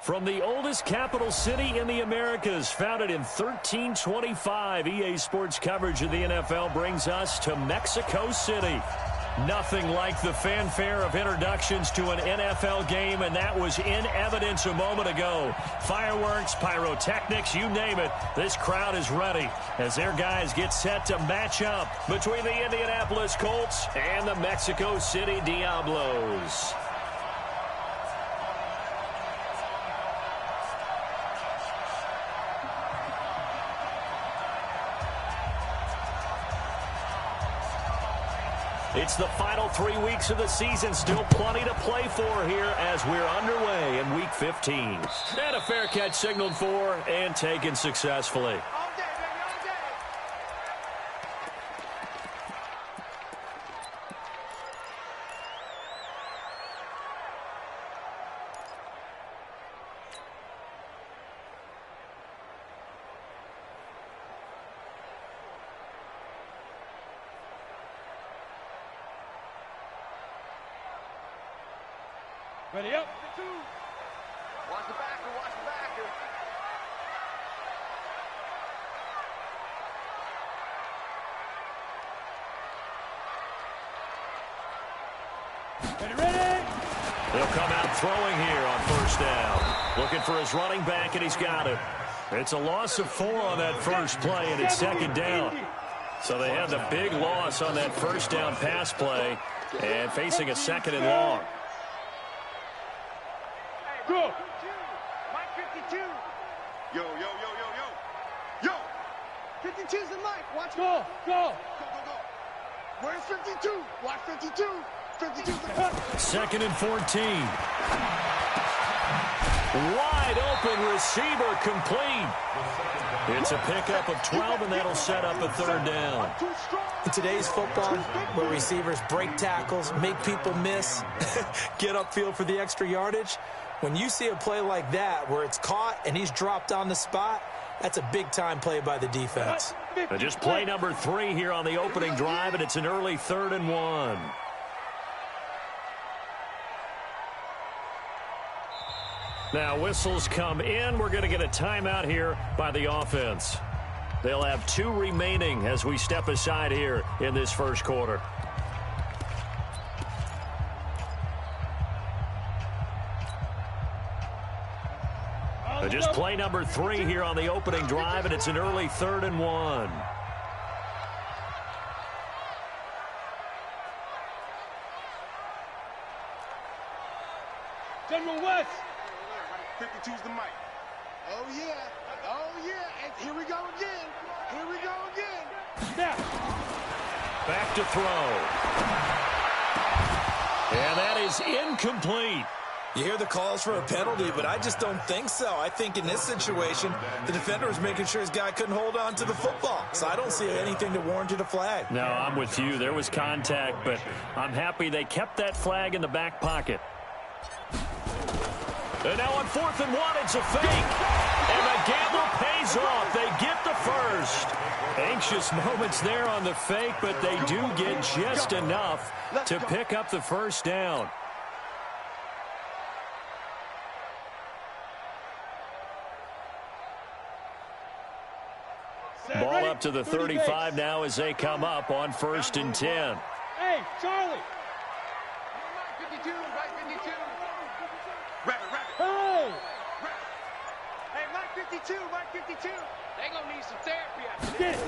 From the oldest capital city in the Americas, founded in 1325, EA Sports coverage of the NFL brings us to Mexico City. Nothing like the fanfare of introductions to an NFL game, and that was in evidence a moment ago. Fireworks, pyrotechnics, you name it. This crowd is ready as their guys get set to match up between the Indianapolis Colts and the Mexico City Diablos. It's the final 3 weeks of the season. Still plenty to play for here as we're underway in Week 15. And a fair catch signaled for and taken successfully. Ready up. Watch the backer, watch the backer. Ready. He'll come out throwing here on first down. Looking for his running back, and he's got it. It's a loss of 4 on that first play, and it's second down. So they had the big loss on that first down pass play and facing a second and long. Go. Mike 52. Yo. 52's the Mike. Watch. Go. Go. Where's 52? Watch 52. 52's the Second and 14. Wide open receiver complete. It's a pickup of 12, and that'll set up a third down. In today's football, where receivers break tackles, make people miss, get upfield for the extra yardage, when you see a play like that where it's caught and he's dropped on the spot, that's a big-time play by the defense. Just play number 3 here on the opening drive, and it's an early 3rd and 1. Now, whistles come in. We're going to get a timeout here by the offense. They'll have 2 remaining as we step aside here in this first quarter. Just play number 3 here on the opening drive, and it's an early 3rd and 1. General West. 52's the Mike. Oh, yeah. And here we go again. Snap. Back to throw. And that is incomplete. You hear the calls for a penalty, but I just don't think so. I think in this situation, the defender was making sure his guy couldn't hold on to the football. So I don't see anything that warranted a flag. No, I'm with you. There was contact, but I'm happy they kept that flag in the back pocket. And now on 4th and 1, it's a fake. And the gamble pays off. They get the first. Anxious moments there on the fake, but they do get just enough to pick up the first down. Ball up to the 35 now as they come up on 1st and 10. Hey, Charlie. Mike 52, Mike 52. Rabbit. Hey. Hey, Mike 52. They gonna need some therapy after this. Get it.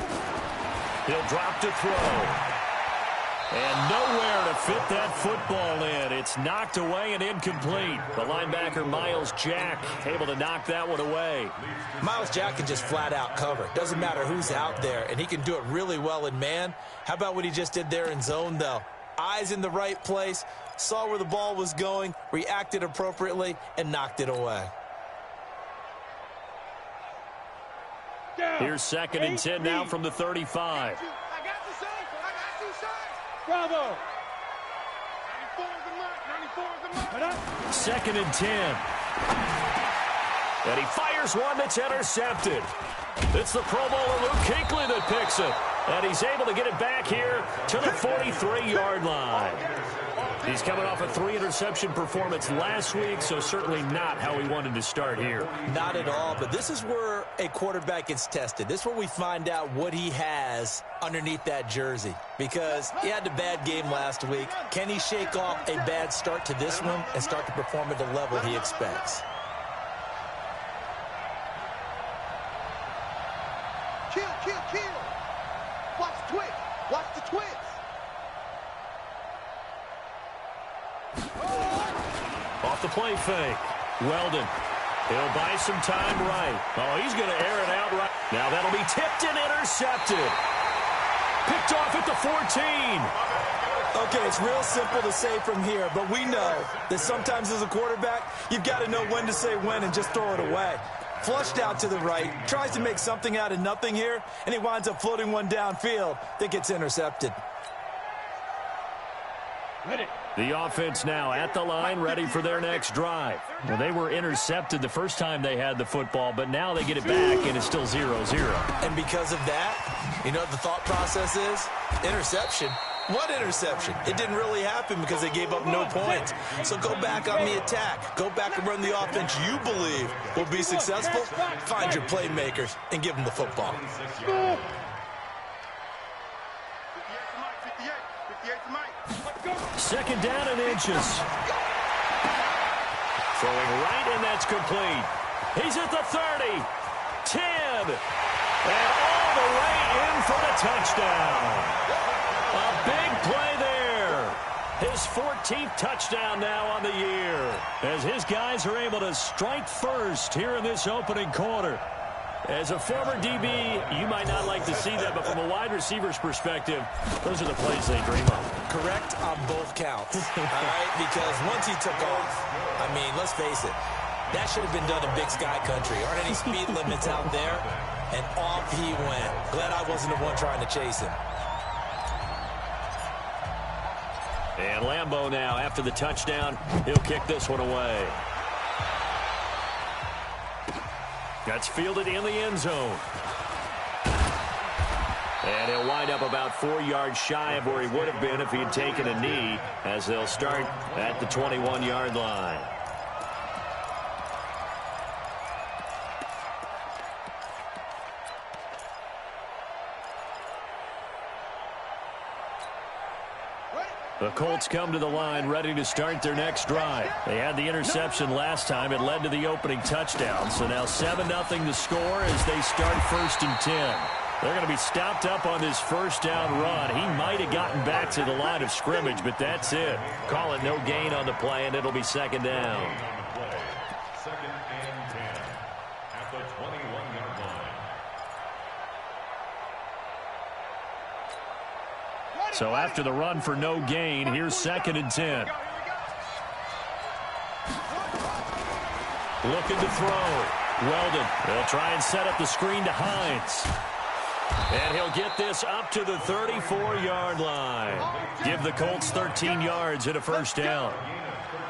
He'll drop to throw. And nowhere to fit that football in. It's knocked away and incomplete. The linebacker, Miles Jack, able to knock that one away. Miles Jack can just flat out cover. Doesn't matter who's out there, and he can do it really well in man. How about what he just did there in zone, though? Eyes in the right place, saw where the ball was going, reacted appropriately, and knocked it away. Here's 2nd and 10 now from the 35. I got you, son. Bravo. 94's the Mike. 2nd and 10. And he fires one that's intercepted. It's the Pro Bowler Luke Kuechly that picks it. And he's able to get it back here to the 43-yard line. He's coming off a 3-interception performance last week, so certainly not how he wanted to start here. Not at all, but this is where a quarterback gets tested. This is where we find out what he has underneath that jersey, because he had a bad game last week. Can he shake off a bad start to this one and start to perform at the level he expects? Kill. Watch the twist. Watch the twist. Off the play fake. Weldon. He'll buy some time right. Oh, he's going to air it out right. Now that'll be tipped and intercepted. Picked off at the 14. Okay, it's real simple to say from here, but we know that sometimes as a quarterback, you've got to know when to say when and just throw it away. Flushed out to the right, tries to make something out of nothing here, and he winds up floating one downfield that gets intercepted. The offense now at the line, ready for their next drive. Well, they were intercepted the first time they had the football, but now they get it back, and it's still 0-0. And because of that, you know what the thought process is? Interception. What interception? It didn't really happen because they gave up no points. So go back on the attack. Go back and run the offense you believe will be successful. Find your playmakers and give them the football. 58 to Mike. Second down and inches. Throwing right, and that's complete. He's at the 30, 10, and all the way in for the touchdown. A big play there. His 14th touchdown now on the year, as his guys are able to strike first here in this opening quarter. As a former DB, you might not like to see that, but from a wide receiver's perspective, those are the plays they dream of. Correct on both counts, all right? Because once he took off, I mean, let's face it, that should have been done in Big Sky Country. Aren't any speed limits out there? And off he went. Glad I wasn't the one trying to chase him. And Lambeau now, after the touchdown, he'll kick this one away. That's fielded in the end zone. And he'll wind up about 4 yards shy of where he would have been if he had taken a knee, as they'll start at the 21-yard line. The Colts come to the line ready to start their next drive. They had the interception last time. It led to the opening touchdown. So now 7-0 the score as they start 1st and 10. They're going to be stopped up on this first down run. He might have gotten back to the line of scrimmage, but that's it. Call it no gain on the play, and it'll be 2nd down. Second and 10 at the 21-yard line. So after the run for no gain, here's 2nd and 10. Looking to throw. Weldon. They'll try and set up the screen to Hines. And he'll get this up to the 34-yard line. Give the Colts 13 yards and a first down.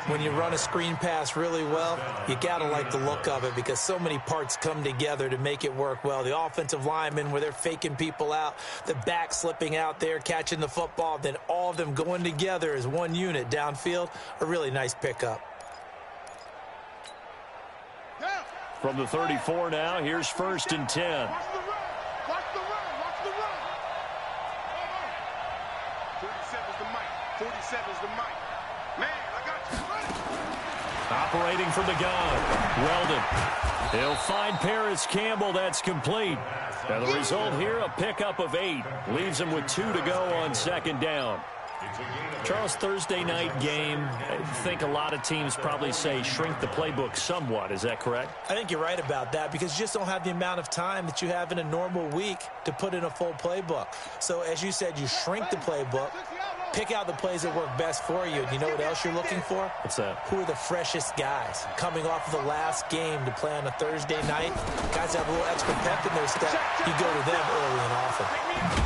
When you run a screen pass really well, you got to like the look of it because so many parts come together to make it work well. The offensive linemen, where they're faking people out, the back slipping out there, catching the football, then all of them going together as one unit downfield, a really nice pickup. From the 34 now, here's 1st and 10. Watch the run. Watch the run. Watch the run. 47's the mic. 47's the mic. Man, I got you. Operating from the gun. Weldon. He'll find Paris Campbell. That's complete. And the result here, a pickup of 8. Leaves him with 2 to go on 2nd down. Charles, Thursday night game, I think a lot of teams probably say shrink the playbook somewhat. Is that correct? I think you're right about that because you just don't have the amount of time that you have in a normal week to put in a full playbook. So as you said, you shrink the playbook, pick out the plays that work best for you. You know what else you're looking for? What's that? Who are the freshest guys coming off of the last game to play on a Thursday night? Guys have a little extra pep in their step. You go to them early and often.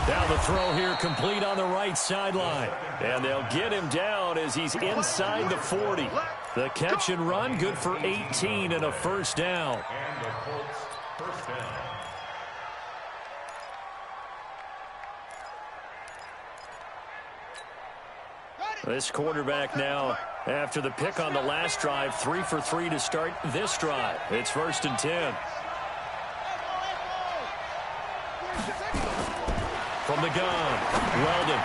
Now the throw here complete on the right sideline. And they'll get him down as he's inside the 40. The catch and run, good for 18 and a first down. And the Colts first down. This quarterback now, after the pick on the last drive, 3 for 3 to start this drive. It's 1st and 10. From the gun, Weldon.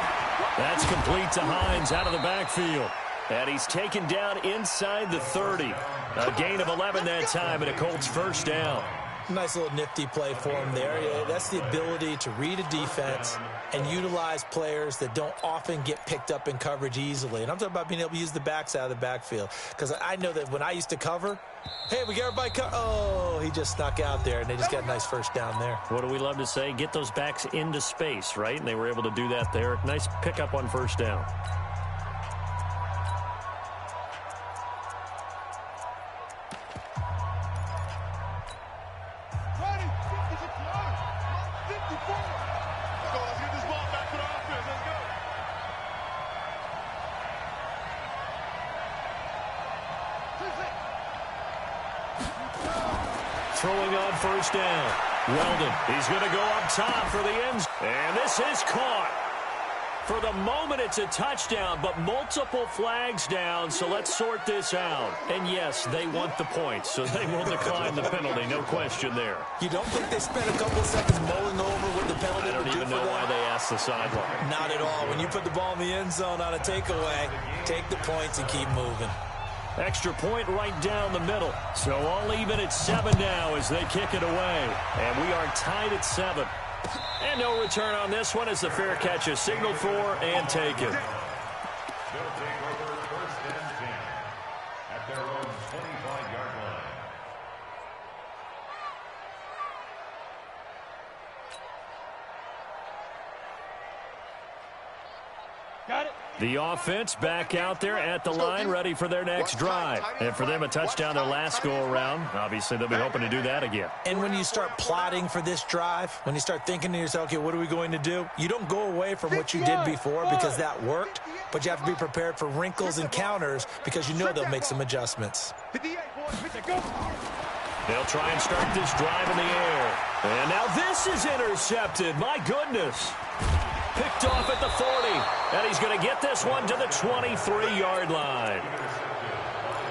That's complete to Hines out of the backfield. And he's taken down inside the 30. A gain of 11 that time, and a Colts first down. Nice little nifty play for him there. Yeah, that's the ability to read a defense and utilize players that don't often get picked up in coverage easily. And I'm talking about being able to use the backs out of the backfield. Because I know that when I used to cover, hey, we got everybody covered. Oh, he just snuck out there, and they just got a nice first down there. What do we love to say? Get those backs into space, right? And they were able to do that there. Nice pickup on first down. Throwing on first down. Weldon, he's going to go up top for the end. And this is caught. For the moment, it's a touchdown, but multiple flags down, so let's sort this out. And yes, they want the points, so they will decline the penalty, no question there. You don't think they spent a couple of seconds mulling over what the penalty I don't would do even for know them? why they asked the sideline. Not at all. When you put the ball in the end zone on a takeaway, take the points and keep moving. Extra point right down the middle. So all even at 7 now as they kick it away. And we are tied at 7. And no return on this one as the fair catch is signaled for and taken. They'll take over 1st and 10 at their own 25-yard line. Got it. The offense back out there at the line, ready for their next drive. And for them, a touchdown their last go-around. Obviously, they'll be hoping to do that again. And when you start plotting for this drive, when you start thinking to yourself, okay, what are we going to do? You don't go away from what you did before because that worked, but you have to be prepared for wrinkles and counters because you know they'll make some adjustments. They'll try and start this drive in the air. And now this is intercepted. My goodness. Picked off at the 40. And he's going to get this one to the 23-yard line.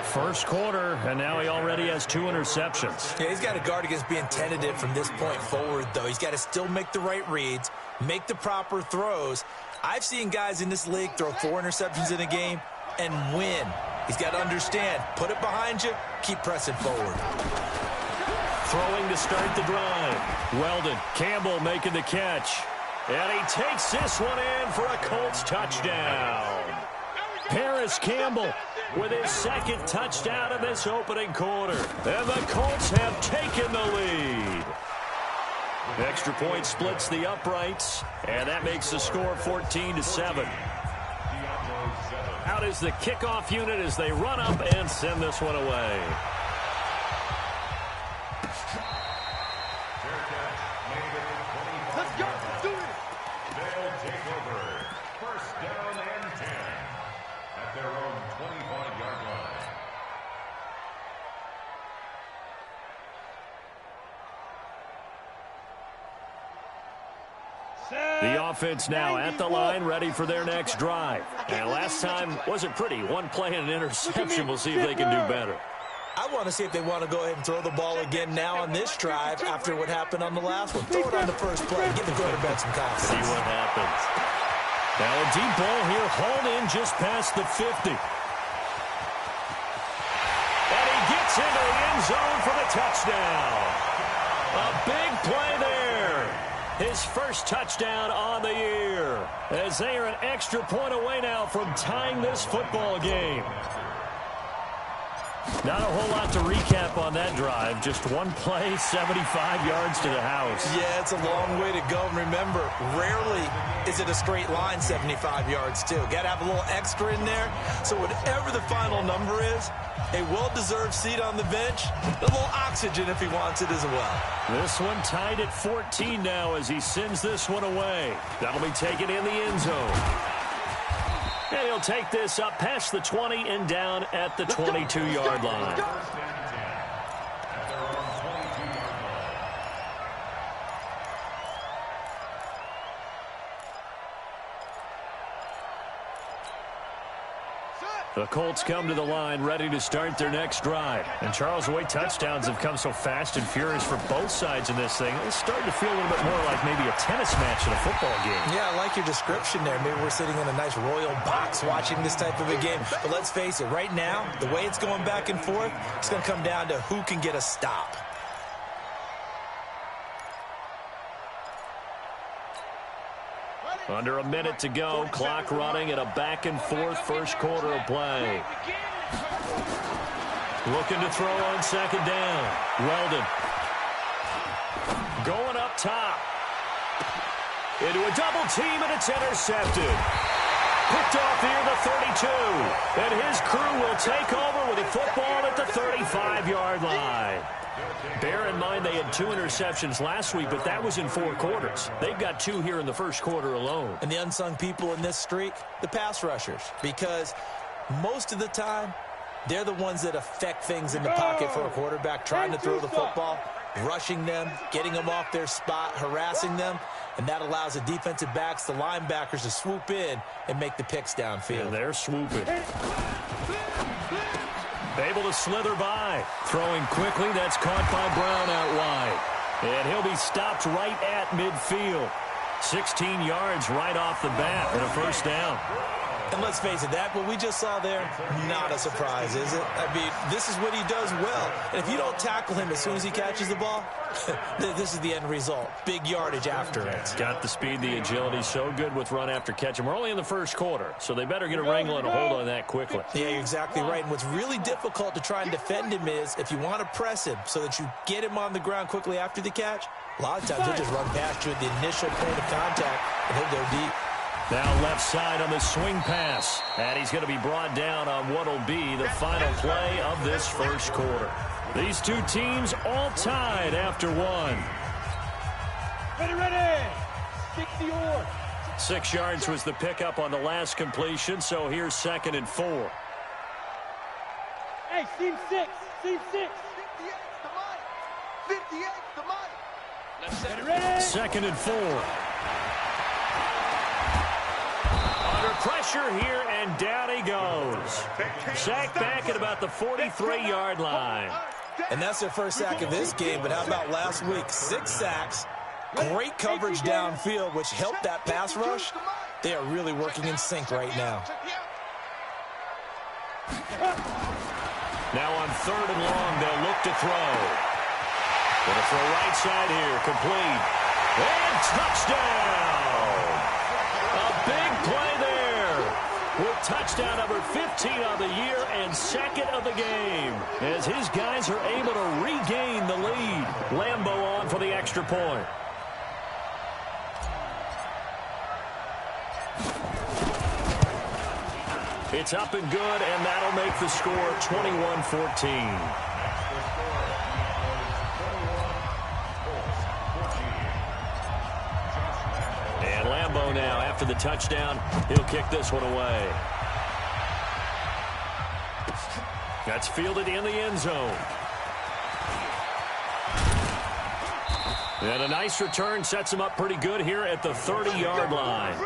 First quarter, and now he already has 2 interceptions. Yeah, he's got to guard against being tentative from this point forward, though. He's got to still make the right reads, make the proper throws. I've seen guys in this league throw 4 interceptions in a game and win. He's got to understand, put it behind you, keep pressing forward. Throwing to start the drive. Weldon, Campbell making the catch. And he takes this one in for a Colts touchdown. Paris Campbell with his 2nd touchdown of this opening quarter. And the Colts have taken the lead. Extra point splits the uprights, and that makes the score 14-7. Out is the kickoff unit as they run up and send this one away. Let's go. Do it. They'll take over 1st down and 10 at their own 25-yard line. The offense now at the line, ready for their next drive. And last time wasn't pretty. One play and an interception. We'll see if they can do better. I want to see if they want to go ahead and throw the ball again now on this drive after what happened on the last one. Throw it on the first play. Give the quarterback some confidence. See what happens. Now a deep ball here, hauled in just past the 50. And he gets into the end zone for the touchdown. A big play there. His first touchdown on the year. As they are an extra point away now from tying this football game. Not a whole lot to recap on that drive. Just one play, 75 yards to the house. Yeah, it's a long way to go. And remember, rarely is it a straight line 75 yards, too. Got to have a little extra in there. So whatever the final number is, a well-deserved seat on the bench, a little oxygen if he wants it as well. This one tied at 14 now as he sends this one away. That'll be taken in the end zone. And he'll take this up past the 20 and down at the 22-yard line. The Colts come to the line ready to start their next drive. And Charles, the way touchdowns have come so fast and furious for both sides in this thing, it's starting to feel a little bit more like maybe a tennis match in a football game. Yeah, I like your description there. Maybe we're sitting in a nice royal box watching this type of a game. But let's face it, right now, the way it's going back and forth, it's going to come down to who can get a stop. Under a minute to go, clock running at a back-and-forth first quarter of play. Looking to throw on second down. Weldon. Going up top. Into a double team, and it's intercepted. Picked off near the 32. And his crew will take over with a football at the 35-yard line. Bear in mind they had 2 interceptions last week, but that was in 4 quarters. They've got 2 here in the first quarter alone. And the unsung people in this streak, the pass rushers, because most of the time, they're the ones that affect things in the pocket for a quarterback, trying to throw the football, rushing them, getting them off their spot, harassing them, and that allows the defensive backs, the linebackers, to swoop in and make the picks downfield. And they're swooping. Able to slither by. Throwing quickly, that's caught by Brown out wide. And he'll be stopped right at midfield. 16 yards right off the bat and a first down. And let's face it, that what we just saw there, not a surprise, is it? I mean, this is what he does well. And if you don't tackle him as soon as he catches the ball, this is the end result. Big yardage after it. Got the speed, the agility, so good with run after catch. And we're only in the first quarter, so they better get a wrangle and a hold on that quickly. Yeah, you're exactly right. And what's really difficult to try and defend him is if you want to press him so that you get him on the ground quickly after the catch, a lot of times he'll just run past you at the initial point of contact, and he'll go deep. Now left side on the swing pass. And he's going to be brought down on what will be the final play of this first quarter. These two teams all tied after one. Ready. 60 or. 6 yards was the pickup on the last completion, so here's 2nd and 4. Hey, seam 6. 58 the mic. 58 the mic. Ready. 2nd and 4. Under pressure here, and down he goes. Sacked back at about the 43-yard line. And that's their first sack of this game, but how about last week? 6 sacks, great coverage downfield, which helped that pass rush. They are really working in sync right now. Now on 3rd and long, they'll look to throw. Gonna throw right side here, complete. And touchdown! A big play there with touchdown number 15 of the year and 2nd of the game as his guys are able to regain the lead. Lambeau on for the extra point. It's up and good, and that'll make the score 21-14. Lambeau now, after the touchdown, he'll kick this one away. That's fielded in the end zone. And a nice return sets him up pretty good here at the 30-yard line.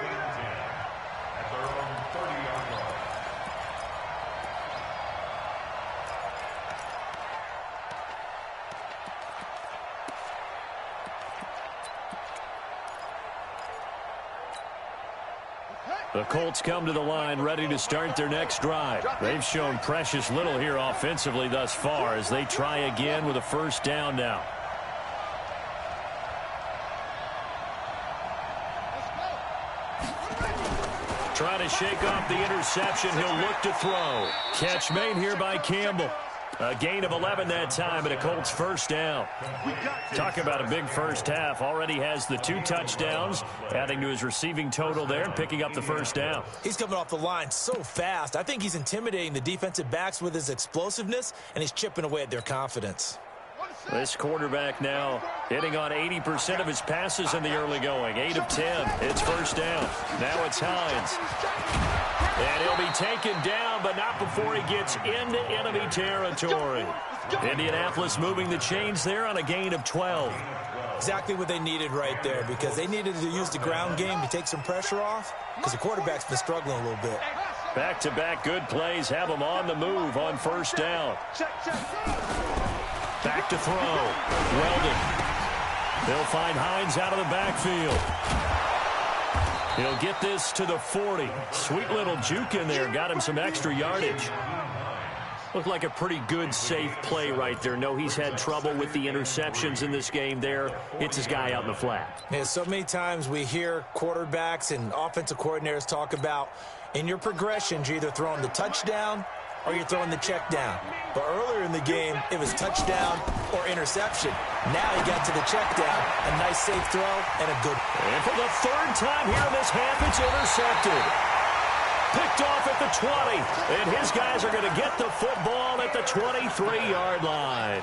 The Colts come to the line ready to start their next drive. They've shown precious little here offensively thus far as they try again with a first down now. Trying to shake off the interception. He'll look to throw. Catch made here by Campbell. A gain of 11 that time and a Colts first down. Talk about a big first half. Already has the 2 touchdowns, adding to his receiving total there and picking up the first down. He's coming off the line so fast. I think he's intimidating the defensive backs with his explosiveness, and he's chipping away at their confidence. This quarterback now hitting on 80% of his passes in the early going. 8 of 10. It's first down. Now it's Hines. And he'll be taken down, but not before he gets into enemy territory. Indianapolis moving the chains there on a gain of 12. Exactly what they needed right there, because they needed to use the ground game to take some pressure off, because the quarterback's been struggling a little bit. Back-to-back good plays have them on the move on first down. Back to throw. Weldon. They'll find Hines out of the backfield. He'll get this to the 40. Sweet little juke in there. Got him some extra yardage. Looked like a pretty good, safe play right there. No, he's had trouble with the interceptions in this game there. It's his guy out in the flat. Yeah, so many times we hear quarterbacks and offensive coordinators talk about in your progressions, you're either throwing the touchdown or you're throwing the check down. But earlier in the game, it was touchdown or interception. Now he got to the check down. A nice, safe throw and a good. And for the third time here in this half, it's intercepted. Picked off at the 20. And his guys are going to get the football at the 23-yard line.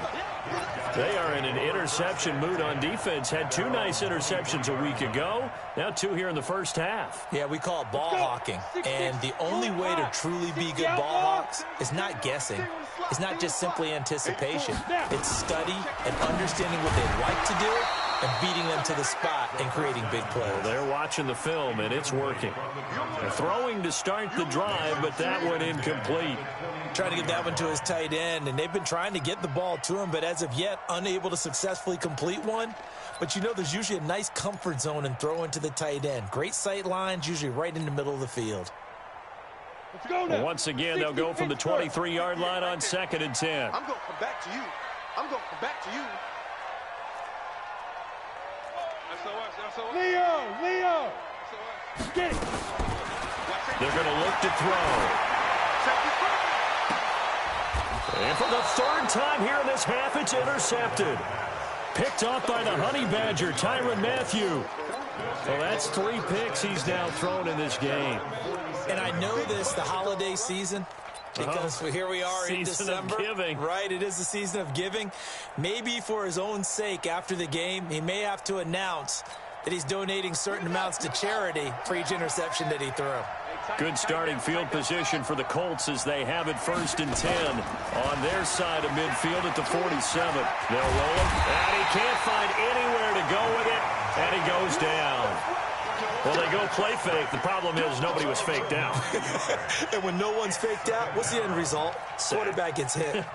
They are in an interception mood on defense. Had 2 nice interceptions a week ago. Now 2 here in the first half. Yeah, we call it ball hawking. And the only way to truly be good ball hawks is not guessing. It's not just simply anticipation. It's study and understanding what they like to do and beating them to the spot and creating big plays. Well, they're watching the film, and it's working. They're throwing to start the drive, but that one incomplete. Trying to get that one to his tight end, and they've been trying to get the ball to him, but as of yet, unable to successfully complete one. But you know there's usually a nice comfort zone in throwing to the tight end. Great sight lines, usually right in the middle of the field. Let's go now. Once again, they'll go from the 23-yard line on 2nd and 10. I'm going to come back to you. I'm going to come back to you. Leo. Get it. They're going to look to throw. And for the third time here in this half, it's intercepted. Picked off by the Honey Badger, Tyrann Mathieu. So that's 3 picks he's now thrown in this game. And I know this, the holiday season, because here we are in December. Season of giving. Right, it is the season of giving. Maybe for his own sake after the game, he may have to announce that he's donating certain amounts to charity for each interception that he threw. Good starting field position for the Colts as they have it 1st and 10 on their side of midfield at the 47. They'll roll him, and he can't find anywhere to go with it, and he goes down. Well, they go play fake. The problem is nobody was faked out. And when no one's faked out, what's the end result? Quarterback gets hit.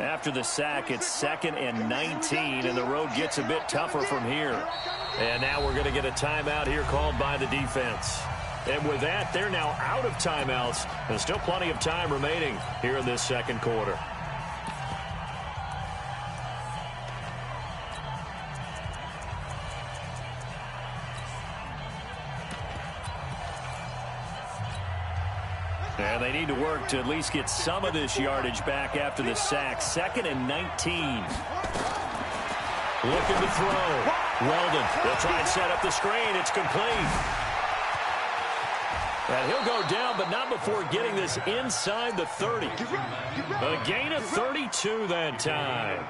After the sack, it's 2nd and 19, and the road gets a bit tougher from here. And now we're going to get a timeout here called by the defense. And with that, they're now out of timeouts. There's still plenty of time remaining here in this second quarter. And they need to work to at least get some of this yardage back after the sack. 2nd and 19. Looking to throw. Weldon. They'll try and set up the screen. It's complete. And he'll go down, but not before getting this inside the 30. A gain of 32 that time.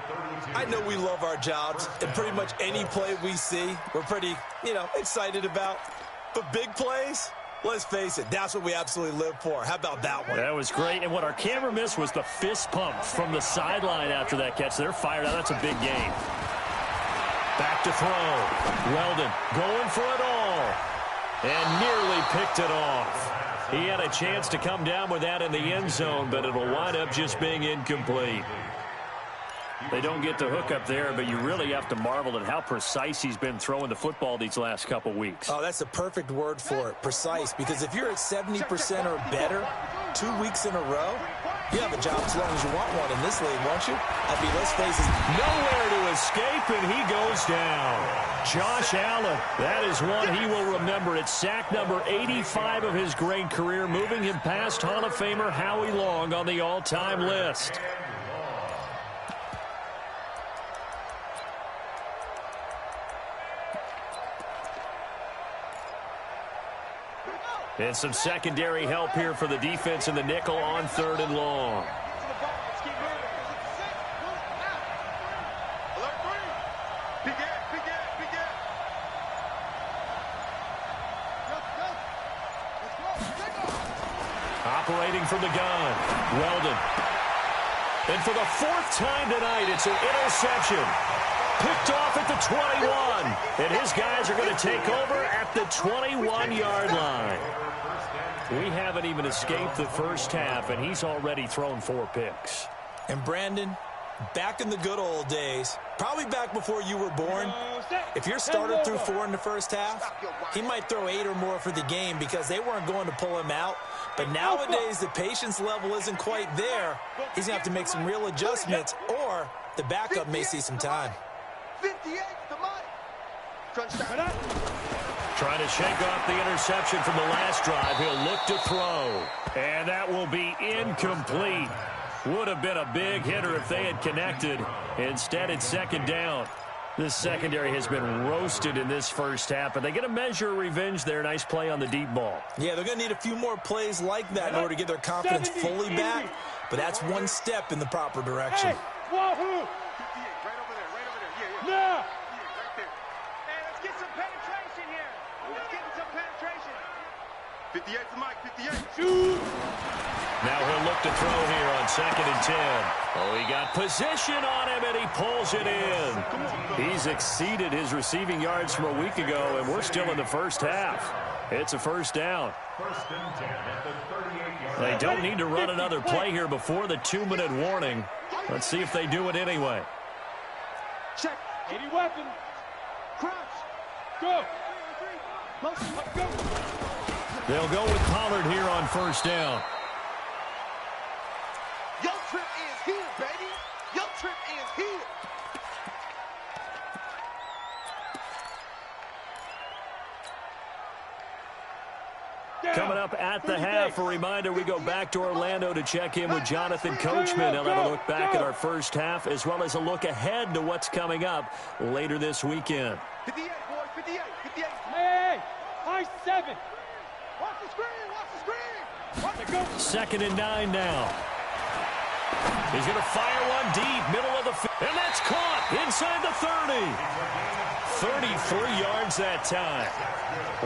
I know we love our jobs, and pretty much any play we see, we're pretty, excited about. But big plays, let's face it, that's what we absolutely live for. How about that one? That was great. And what our camera missed was the fist pump from the sideline after that catch. They're fired out. That's a big game. Back to throw. Weldon going for it all. And nearly picked it off. He had a chance to come down with that in the end zone, but it'll wind up just being incomplete. They don't get the hook up there, but you really have to marvel at how precise he's been throwing the football these last couple weeks. Oh, that's a perfect word for it, precise, because if you're at 70% or better 2 weeks in a row, you have a job as long as you want one in this league, won't you? I mean, let's face it. Nowhere to escape, and he goes down. Josh Allen, that is one he will remember. It's sack number 85 of his great career, moving him past Hall of Famer Howie Long on the all-time list. And some secondary help here for the defense in the nickel on 3rd and long. operating from the gun. Weldon. And for the fourth time tonight, it's an interception. Picked off at the 21. And his guys are going to take over at the 21-yard line. We haven't even escaped the first half, and he's already thrown 4 picks. And Brandon, back in the good old days, probably back before you were born, if your starter threw 4 in the first half, he might throw 8 or more for the game because they weren't going to pull him out. But nowadays, the patience level isn't quite there. He's going to have to make some real adjustments, or the backup may see some time. 58, the money. Trying to shake off the interception from the last drive. He'll look to throw. And that will be incomplete. Would have been a big hitter if they had connected. Instead, it's second down. This secondary has been roasted in this first half, but they get a measure of revenge there. Nice play on the deep ball. Yeah, they're going to need a few more plays like that in order to get their confidence fully back, but that's one step in the proper direction. Hey, Wahoo! 58, right over there, right over there. Yeah. Yeah. Right there. Hey, let's get some penetration here. Let's get some penetration. 58 to Mike, 58. Shoot! Now he'll look to throw here on 2nd and 10. Oh, he got position on him, and he pulls it in. He's exceeded his receiving yards from a week ago, and we're still in the first half. It's a first down. First and 10 at the 38-yard line. They don't need to run another play here before the 2-minute warning. Let's see if they do it anyway. Check. 80 weapon. Crouch. Go. Motion. Go. They'll go with Pollard here on first down. Your trip is here, baby. Your trip is here. Coming up at the half, a reminder, we go back to Orlando to check in with Jonathan Coachman. He'll have a look back at our first half as well as a look ahead to what's coming up later this weekend. 58, boys, 58, 58. Hey, high 7. Watch the screen, watch the screen. Watch it go. 2nd and 9 now. He's going to fire one deep, middle of the field, and that's caught inside the 30. 33 yards that time.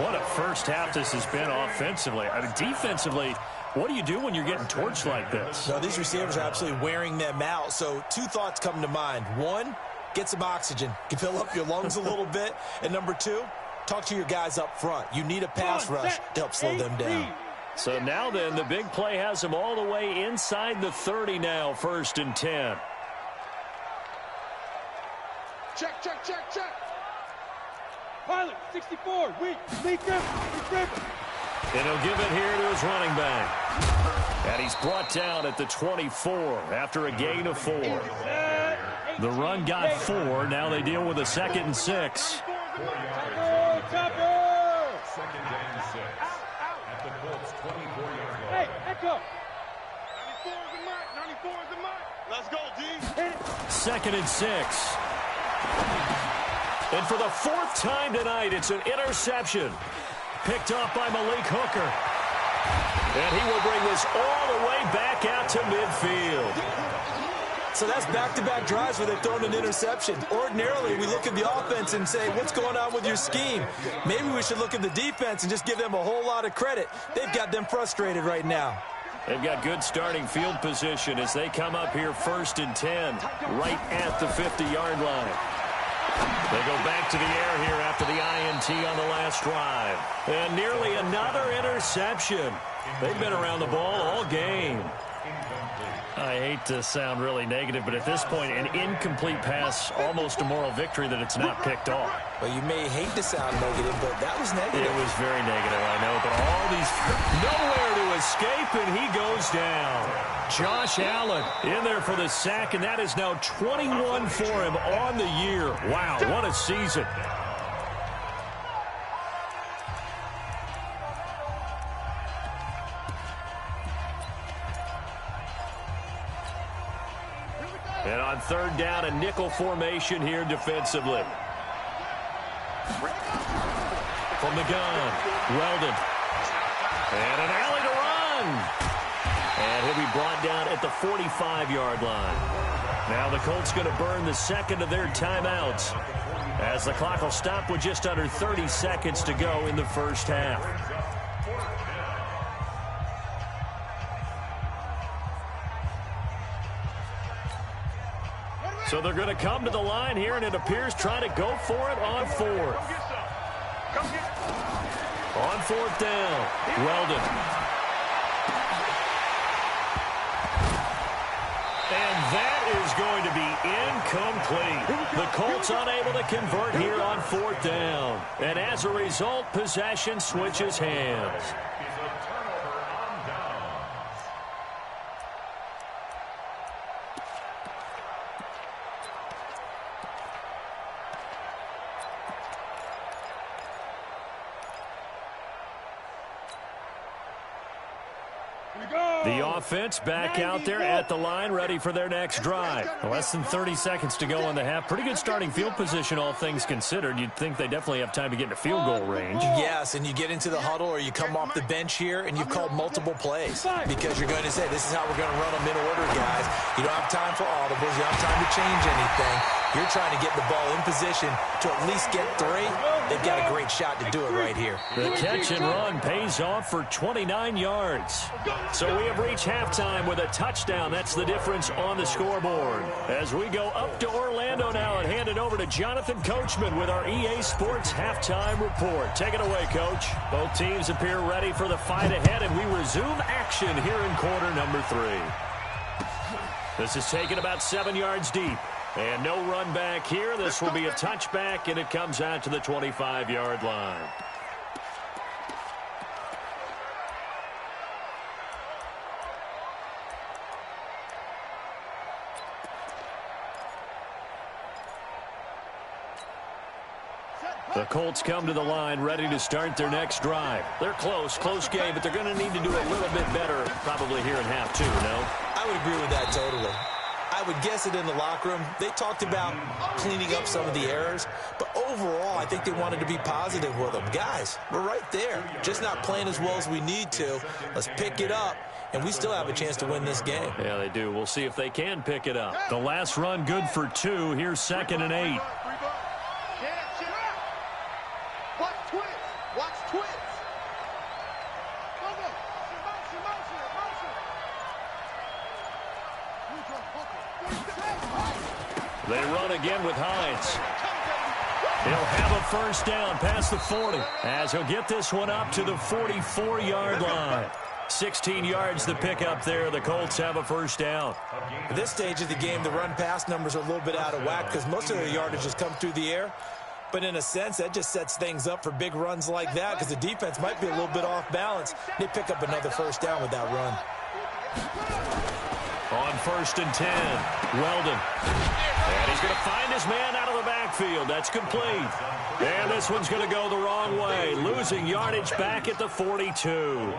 What a first half this has been offensively. I mean, defensively, what do you do when you're getting torched like this? No, these receivers are absolutely wearing them out. So 2 thoughts come to mind. 1, get some oxygen. You fill up your lungs a little bit. And number 2, talk to your guys up front. You need a pass rush to help slow them down. So now then, the big play has them all the way inside the 30 now, 1st and 10. Check, check, check, check. Pilot, 64, weak, leak him, And he'll give it here to his running back. And he's brought down at the 24 after a gain of 4. The run got 4. Now they deal with a 2nd and 6. Second and 6 at the Colts 24-yard line. Hey, echo. 94 is the mic, 94 is the mic. Let's go, D. 2nd and 6. And for the 4th time tonight, it's an interception. Picked off by Malik Hooker. And he will bring this all the way back out to midfield. So that's back-to-back drives where they've thrown an interception. Ordinarily, we look at the offense and say, what's going on with your scheme? Maybe we should look at the defense and just give them a whole lot of credit. They've got them frustrated right now. They've got good starting field position as they come up here 1st and 10, right at the 50-yard line. They go back to the air here after the INT on the last drive. And nearly another interception. They've been around the ball all game. I hate to sound really negative, but at this point, an incomplete pass, almost a moral victory that it's not picked off. Well, you may hate to sound negative, but that was negative. It was very negative, I know, but all these, nowhere to escape, and he goes down. Josh Allen in there for the sack, and that is now 21 for him on the year. Wow, what a season. And on 3rd down, a nickel formation here defensively. From the gun, Weldon. And an alley to run. And he'll be brought down at the 45-yard line. Now the Colts going to burn the 2nd of their timeouts as the clock will stop with just under 30 seconds to go in the first half. So they're going to come to the line here, and it appears trying to go for it on fourth. On fourth down, Weldon. And that is going to be incomplete. The Colts unable to convert here on fourth down. And as a result, possession switches hands. The offense back out there at the line, ready for their next drive. Less than 30 seconds to go in the half. Pretty good starting field position, all things considered. You'd think they definitely have time to get into field goal range. Yes, and you get into the huddle or you come off the bench here and you've called multiple plays because you're going to say, this is how we're going to run them in order, guys. You don't have time for audibles. You don't have time to change anything. You're trying to get the ball in position to at least get 3. They've got a great shot to do it right here. The catch and run pays off for 29 yards. So we have reached halftime with a touchdown. That's the difference on the scoreboard. As we go up to Orlando now and hand it over to Jonathan Coachman with our EA Sports halftime report. Take it away, Coach. Both teams appear ready for the fight ahead, and we resume action here in quarter number 3. This is taken about 7 yards deep. And no run back here. This will be a touchback, and it comes out to the 25-yard line. The Colts come to the line ready to start their next drive. They're close game, but they're going to need to do a little bit better probably here in half 2, no? I would agree with that totally. I would guess it in the locker room. They talked about cleaning up some of the errors, but overall, I think they wanted to be positive with them. Guys, we're right there. Just not playing as well as we need to. Let's pick it up, and we still have a chance to win this game. Yeah, they do. We'll see if they can pick it up. The last run good for 2. Here's 2nd and 8. Watch twins. Watch twins. They run again with Hines. He'll have a first down past the 40 as he'll get this one up to the 44-yard line. 16 yards to pick up there. The Colts have a first down. At this stage of the game, the run-pass numbers are a little bit out of whack because most of their yardage has come through the air. But in a sense, that just sets things up for big runs like that because the defense might be a little bit off balance. They pick up another first down with that run. On 1st and 10, Weldon. And he's going to find his man out of the backfield. That's complete. And this one's going to go the wrong way. Losing yardage back at the 42.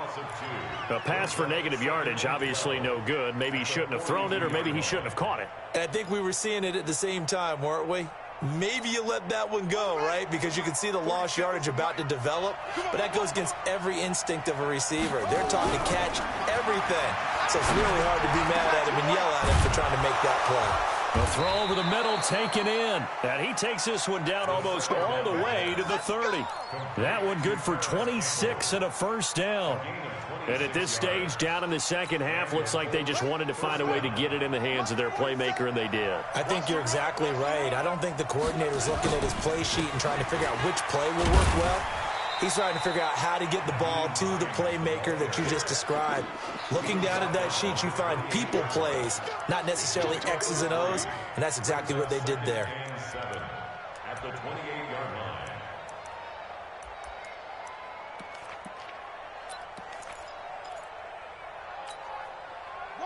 A pass for negative yardage, obviously no good. Maybe he shouldn't have thrown it, or maybe he shouldn't have caught it. And I think we were seeing it at the same time, weren't we? Maybe you let that one go, right? Because you can see the lost yardage about to develop. But that goes against every instinct of a receiver. They're taught to catch everything. So it's really hard to be mad at him and yell at him for trying to make that play. The throw over the middle taken in. And he takes this one down almost all the way to the 30. That one good for 26 and a first down. And at this stage, down in the second half, looks like they just wanted to find a way to get it in the hands of their playmaker, and they did. I think you're exactly right. I don't think the coordinator's looking at his play sheet and trying to figure out which play will work well. He's trying to figure out how to get the ball to the playmaker that you just described. Looking down at that sheet, you find people plays, not necessarily X's and O's, and that's exactly what they did there. At the 28-yard line.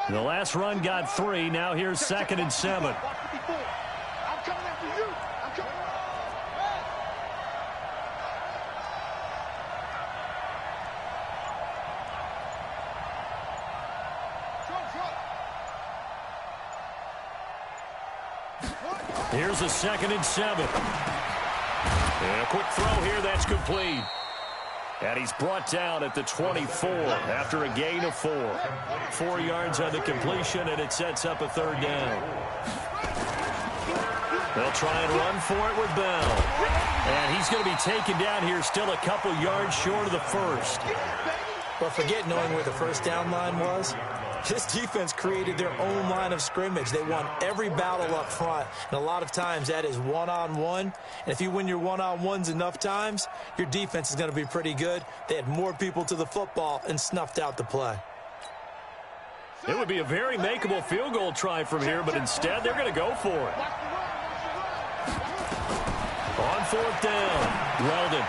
The last run got 3. Now here's 2nd and 7. I'm coming after you. I'm coming. Here's a 2nd and 7. And a quick throw here. That's complete. And he's brought down at the 24 after a gain of 4. 4 yards on the completion, and it sets up a 3rd down. They'll try and run for it with Bell. And he's going to be taken down here still a couple yards short of the first. Well, forget knowing where the first down line was. This defense created their own line of scrimmage. They won every battle up front, and a lot of times that is one-on-one. And if you win your one-on-ones enough times, your defense is going to be pretty good. They had more people to the football and snuffed out the play. It would be a very makeable field goal try from here, but instead they're going to go for it. On fourth down, Weldon.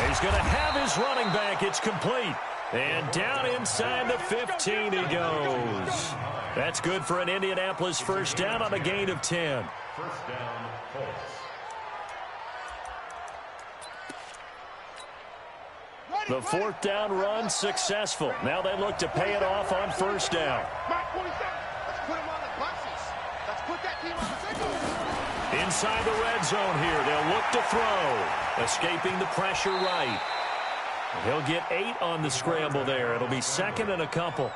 He's going to have his running back. It's complete. And down inside the 15 he goes. That's good for an Indianapolis first down on a gain of 10. First down, Colts. The fourth down run successful. Now they look to pay it off on first down. Mark 47. Let's put him on the buses. Let's put that team on the signal. Inside the red zone here. They'll look to throw. Escaping the pressure right. He'll get 8 on the scramble there. It'll be second and a couple.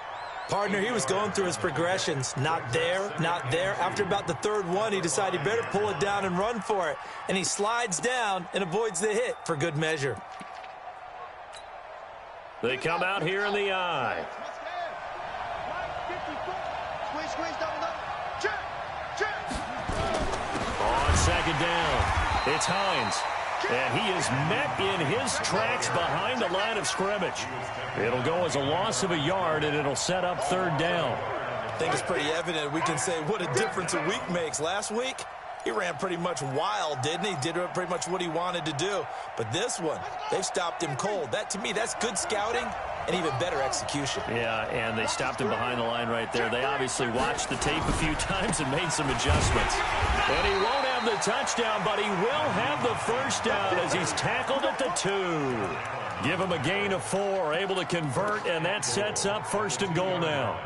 Partner, he was going through his progressions. Not there, not there. After about the third one, he decided he better pull it down and run for it. And he slides down and avoids the hit for good measure. They come out here in the eye. Squeeze, double up. Check. On second down, it's Hines. And he is met in his tracks behind the line of scrimmage. It'll go as a loss of a yard, and it'll set up third down. I think it's pretty evident we can say what a difference a week makes. Last week, he ran pretty much wild, didn't he? Did pretty much what he wanted to do. But this one, they've stopped him cold. That, to me, that's good scouting and even better execution. Yeah, and they stopped him behind the line right there. They obviously watched the tape a few times and made some adjustments. And he won't have the touchdown, but he will have the first down as he's tackled at the 2. Give him a gain of 4, able to convert, and that sets up first and goal now.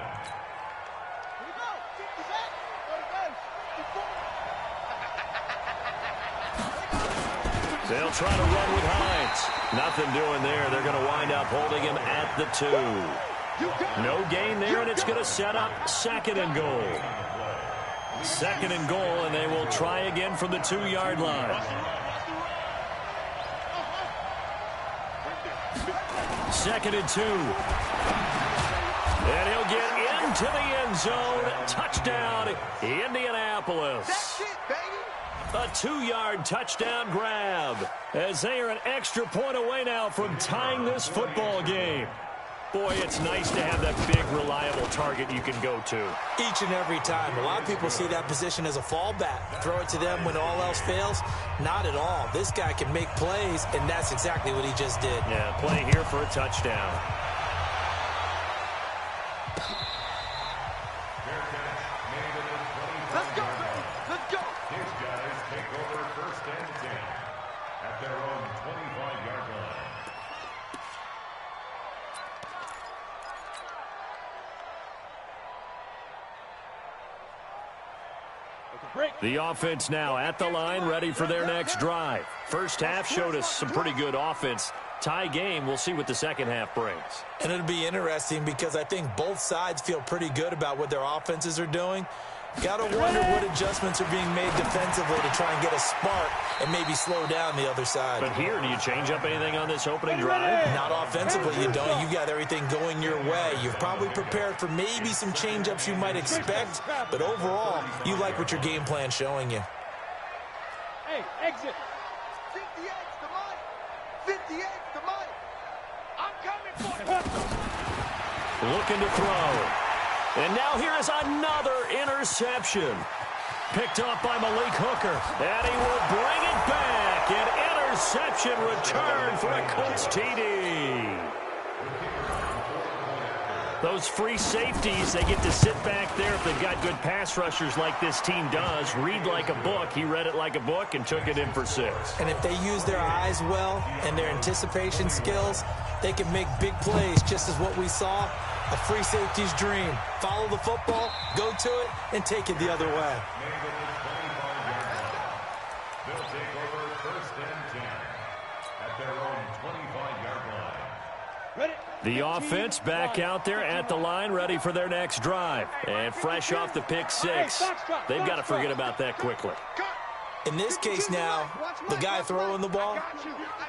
They'll try to run with Hines. Nothing doing there. They're going to wind up holding him at the 2. No gain there, and it's going to set up second and goal. Second and goal, and they will try again from the 2-yard line. Second and 2. And he'll get into the end zone. Touchdown, Indianapolis. That's it, baby. A 2-yard touchdown grab as they are an extra point away now from tying this football game. Boy, it's nice to have that big, reliable target you can go to. Each and every time. A lot of people see that position as a fallback. Throw it to them when all else fails. Not at all. This guy can make plays, and that's exactly what he just did. Yeah, play here for a touchdown. Let's go, baby. Let's go. His guys take over first and 10 at their own 25-yard line. The offense now at the line, ready for their next drive. First half showed us some pretty good offense. Tie game, we'll see what the second half brings. And it'll be interesting because I think both sides feel pretty good about what their offenses are doing. Got to wonder what adjustments are being made defensively to try and get a spark and maybe slow down the other side. But here, do you change up anything on this opening drive? Not offensively, you don't. You got everything going your way. You've probably prepared for maybe some change-ups you might expect, but overall, you like what your game plan's showing you. Hey, exit. 58's the money. 58's the money. I'm coming for you. Looking to throw. And now here is another interception. Picked up by Malik Hooker. And he will bring it back. An interception return for a Colts TD. Those free safeties, they get to sit back there if they've got good pass rushers like this team does. Read like a book. He read it like a book and took it in for 6. And if they use their eyes well and their anticipation skills, they can make big plays, just as what we saw. A free safety's dream. Follow the football, go to it, and take it the other way. They'll take over first and 10 at their own 25-yard line. Ready? The offense back out there at the line, ready for their next drive. And fresh off the pick 6, they've got to forget about that quickly. In this case now, the guy throwing the ball,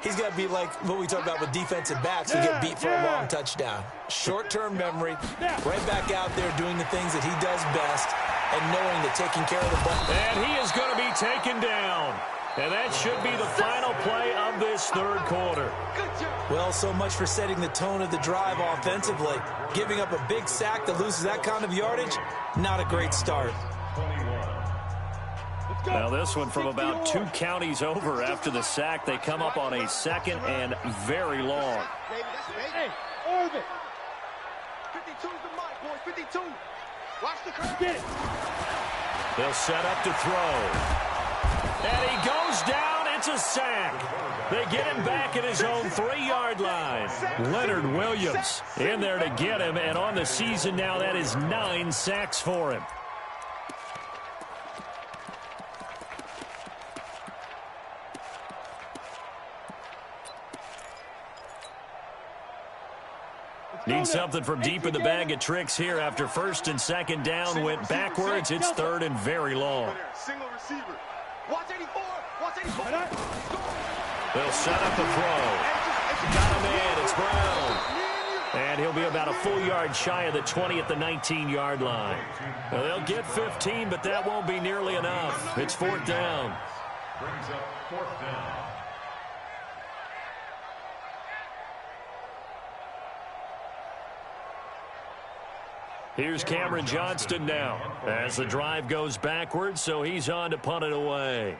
he's got to be like what we talk about with defensive backs who get beat for a long touchdown. Short-term memory, right back out there doing the things that he does best and knowing that taking care of the ball. And he is going to be taken down. And that should be the final play of this third quarter. Well, so much for setting the tone of the drive offensively. Giving up a big sack that loses that kind of yardage, not a great start. Now this one from about 2 counties over after the sack. They come up on a 2nd and very long. Hey, Irvin. 52's the mic, boys. 52. Watch the curve. Get it. They'll set up to throw. And he goes down. It's a sack. They get him back at his own 3-yard line. Leonard Williams in there to get him. And on the season now, that is 9 sacks for him. Need something from deep in the bag of tricks here after 1st and 2nd down. Went backwards. It's 3rd and very long. Single receiver. Watch 84. Watch 84. They'll set up the throw. Got him in. It's Brown. And he'll be about a full yard shy of the 20 at the 19-yard line. Now, they'll get 15, but that won't be nearly enough. It's 4th down. Brings up 4th down. Here's Cameron Johnston now as the drive goes backwards, so he's on to punt it away.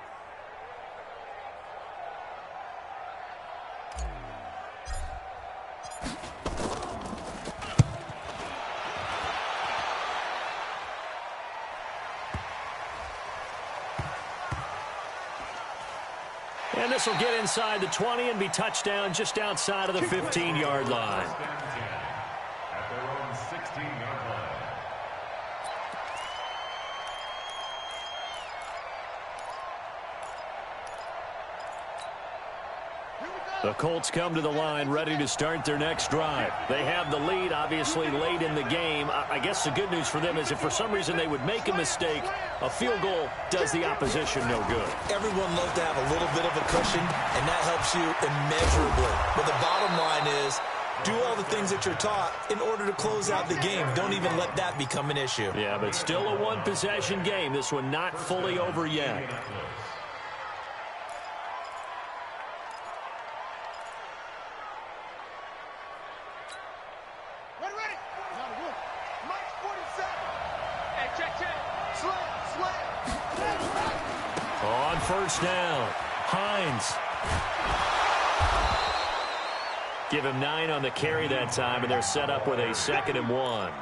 And this will get inside the 20 and be touchdown just outside of the 15-yard line. At their own 16-yard line. The Colts come to the line ready to start their next drive. They have the lead, obviously, late in the game. I guess the good news for them is if for some reason they would make a mistake, a field goal does the opposition no good. Everyone loves to have a little bit of a cushion, and that helps you immeasurably. But the bottom line is, do all the things that you're taught in order to close out the game. Don't even let that become an issue. Yeah, but still a one-possession game. This one not fully over yet. On 1st down, Hines. Give him 9 on the carry that time, and they're set up with a 2nd and 1.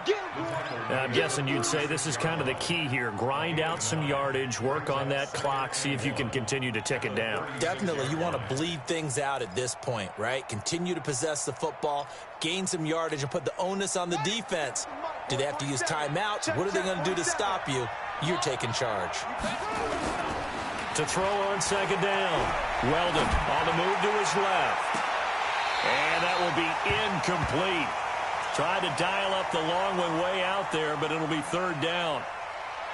I'm guessing you'd say this is kind of the key here. Grind out some yardage, work on that clock, see if you can continue to tick it down. Definitely. You want to bleed things out at this point, right? Continue to possess the football, gain some yardage, and put the onus on the defense. Do they have to use timeouts? What are they going to do to stop you? You're taking charge. To throw on 2nd down. Weldon on the move to his left. And that will be incomplete. Tried to dial up the long one way out there, but it'll be 3rd down.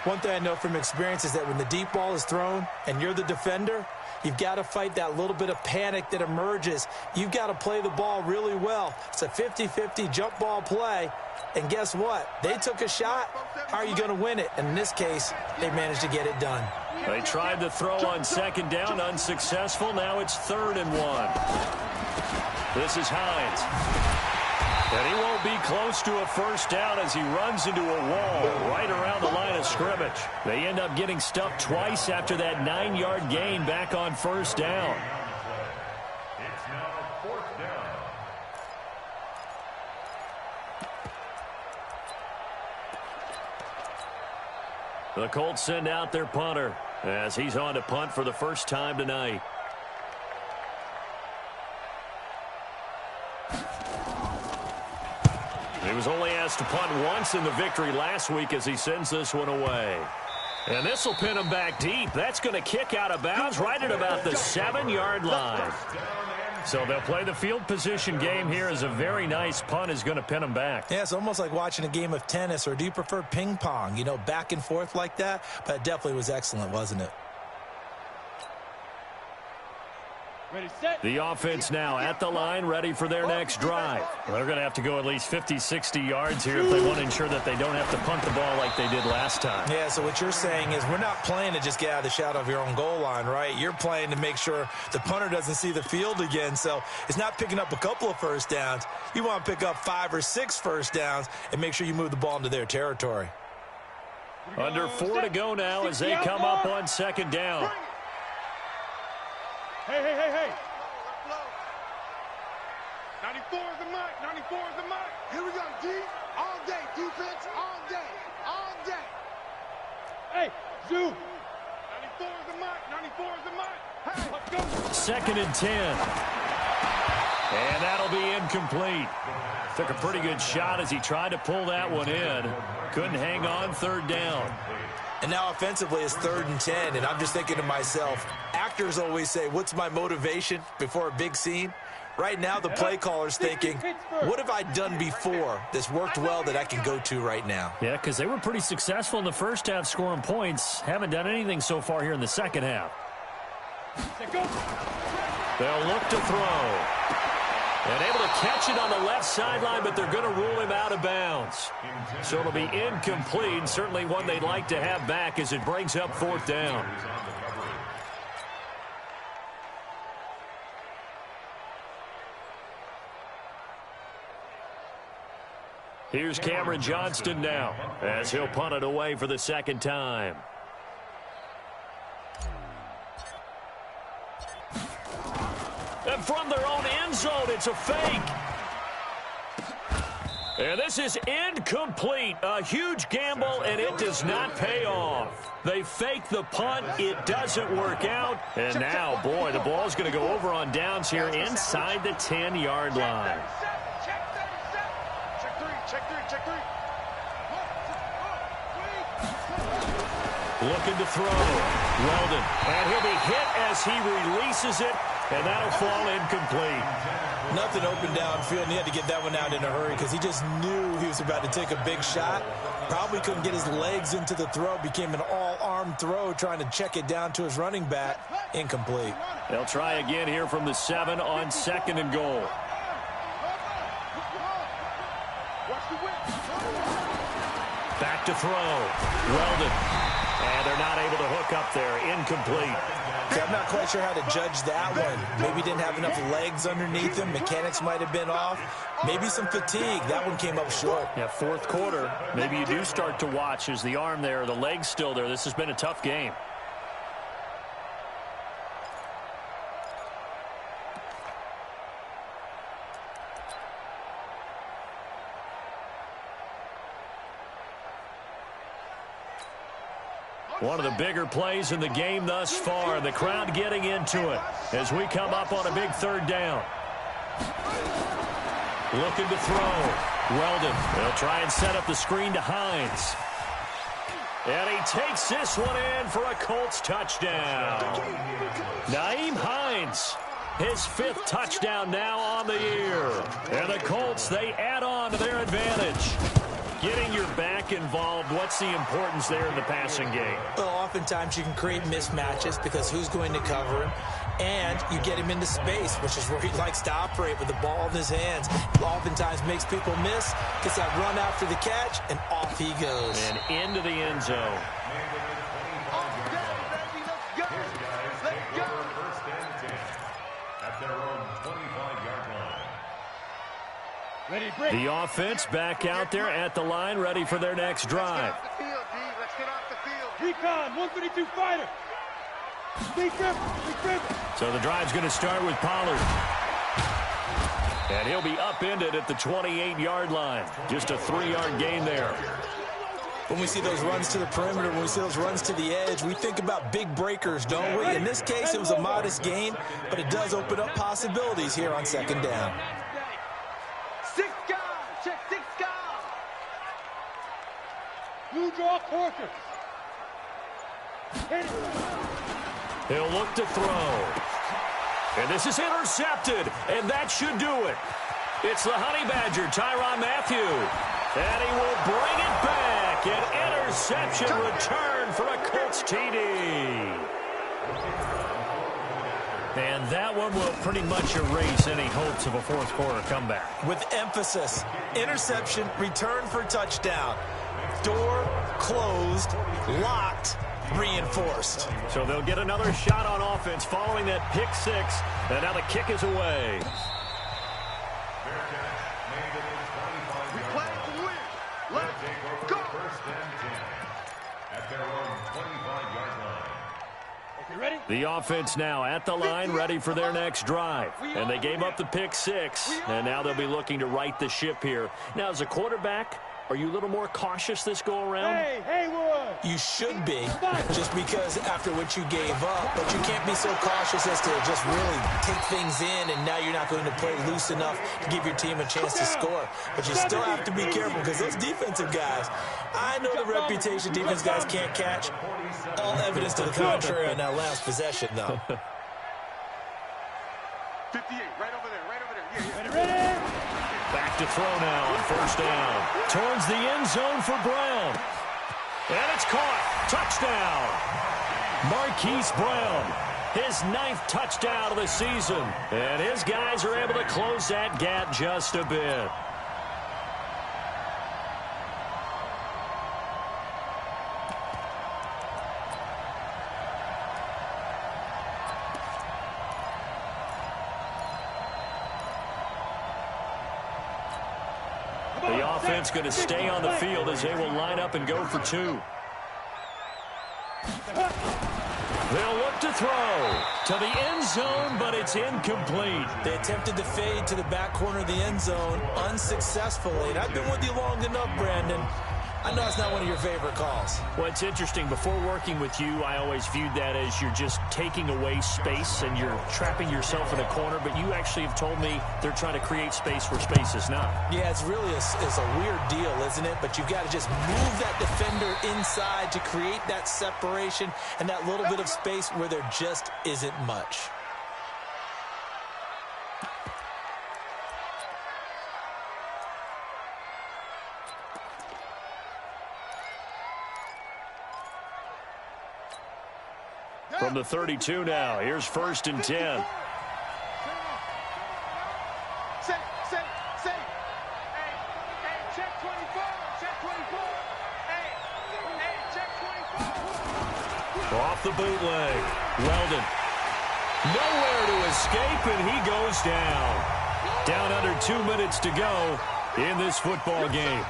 One thing I know from experience is that when the deep ball is thrown and you're the defender, you've got to fight that little bit of panic that emerges. You've got to play the ball really well. It's a 50-50 jump ball play. And guess what? They took a shot. How are you going to win it? And in this case, they managed to get it done. They tried to throw on 2nd down, unsuccessful. Now it's 3rd and 1. This is Hines. And he won't be close to a 1st down as he runs into a wall right around the line of scrimmage. They end up getting stuffed twice after that 9-yard gain back on 1st down. It's now 4th down. The Colts send out their punter as he's on to punt for the first time tonight. He was only asked to punt once in the victory last week as he sends this one away. And this will pin him back deep. That's going to kick out of bounds right at about the 7-yard line. So they'll play the field position game here as a very nice punt is going to pin him back. Yeah, it's almost like watching a game of tennis, or do you prefer ping pong? You know, back and forth like that? But it definitely was excellent, wasn't it? The offense now at the line, ready for their next drive. Well, they're going to have to go at least 50, 60 yards here if they want to ensure that they don't have to punt the ball like they did last time. Yeah, so what you're saying is we're not playing to just get out of the shadow of your own goal line, right? You're playing to make sure the punter doesn't see the field again. So it's not picking up a couple of first downs. You want to pick up 5 or 6 first downs and make sure you move the ball into their territory. Under 4 to go now as they come up on second down. Hey. 94 is the mic. 94 is the mic. Here we go, D. All day. Defense all day. All day. Hey, Zoo. 94 is the mic. 94 is the mic. Hey, let's go. 2nd and 10. And that'll be incomplete. Took a pretty good shot as he tried to pull that one in. Couldn't hang on, 3rd down. And now offensively it's 3rd and 10, and I'm just thinking to myself, actors always say, what's my motivation before a big scene? Right now the play caller's thinking, what have I done before that's worked well that I can go to right now? Yeah, because they were pretty successful in the first half scoring points. Haven't done anything so far here in the second half. They'll look to throw. And able to catch it on the left sideline, but they're going to rule him out of bounds. So it'll be incomplete, certainly one they'd like to have back as it brings up 4th down. Here's Cameron Johnston now as he'll punt it away for the 2nd time. And from their own end zone, it's a fake. And this is incomplete. A huge gamble, and it does not pay off. They fake the punt. It doesn't work out. And now, boy, the ball's going to go over on downs here inside the 10-yard line. Check three. Looking to throw. Weldon. And he'll be hit as he releases it. And that'll fall incomplete. Nothing open downfield, and he had to get that one out in a hurry because he just knew he was about to take a big shot. Probably couldn't get his legs into the throw. Became an all-arm throw trying to check it down to his running back. Incomplete. They'll try again here from the 7 on 2nd and goal. Back to throw. Weldon. And they're not able to hook up there. Incomplete. I'm not quite sure how to judge that one. Maybe didn't have enough legs underneath him. Mechanics might have been off. Maybe some fatigue. That one came up short. Yeah, 4th quarter. Maybe you do start to watch as the arm there, the leg's still there. This has been a tough game. One of the bigger plays in the game thus far. The crowd getting into it as we come up on a big 3rd down. Looking to throw. Weldon. They'll try and set up the screen to Hines. And he takes this one in for a Colts touchdown. Nyheim Hines, his 5th touchdown now on the year. And the Colts, they add on to their advantage. Getting your back involved, what's the importance there in the passing game? Well, oftentimes you can create mismatches because who's going to cover him? And you get him into space, which is where he likes to operate with the ball in his hands. Oftentimes makes people miss, gets that run after the catch, and off he goes. And into the end zone. The offense back out there at the line, ready for their next drive. Let's get off the field. Recon, 152 fighter. Big grip. So the drive's going to start with Pollard. And he'll be upended at the 28-yard line. Just a 3-yard gain there. When we see those runs to the perimeter, when we see those runs to the edge, we think about big breakers, don't we? In this case, it was a modest gain, but it does open up possibilities here on 2nd down. 6 guys. Check 6 guys. Blue draw quarter. He'll look to throw. And this is intercepted, and that should do it. It's the Honey Badger, Tyrann Mathieu. And he will bring it back. An interception return for a Colts TD. And that one will pretty much erase any hopes of a fourth quarter comeback. With emphasis, interception, return for touchdown. Door closed, locked, reinforced. So they'll get another shot on offense following that pick six. And now the kick is away. We play to win. Let's go. First and 10 at their own 25-yard line. Okay, ready? The offense now at the line, ready for their next drive. And they gave up the pick six, and now they'll be looking to right the ship here. Now, as a quarterback, are you a little more cautious this go-around? Hey, Wood. You should be, just because after what you gave up, but you can't be so cautious as to just really take things in, and now you're not going to play loose enough to give your team a chance to score. But you still have to be careful, because those defensive guys, I know the reputation defense guys can't catch. All evidence to the contrary on that last possession, though. 58, right over there. Yeah. Ready? Back to throw now on first down. Towards the end zone for Brown. And it's caught. Touchdown. Marquise Brown. His 9th touchdown of the season. And his guys are able to close that gap just a bit. The offense going to stay on the field as they will line up and go for two. They'll look to throw to the end zone, but it's incomplete. They attempted to fade to the back corner of the end zone unsuccessfully. And I've been with you long enough, Brandon. I know it's not one of your favorite calls. Well, it's interesting. Before working with you, I always viewed that as you're just taking away space and you're trapping yourself in a corner. But you actually have told me they're trying to create space where space is not. Yeah, it's really it's a weird deal, isn't it? But you've got to just move that defender inside to create that separation and that little bit of space where there just isn't much. From the 32 now, here's first and 10. Say. Hey, check 24. Check 24. Hey, check 24. Off the bootleg. Weldon. Nowhere to escape, and he goes down. Down under 2 minutes to go in this football game.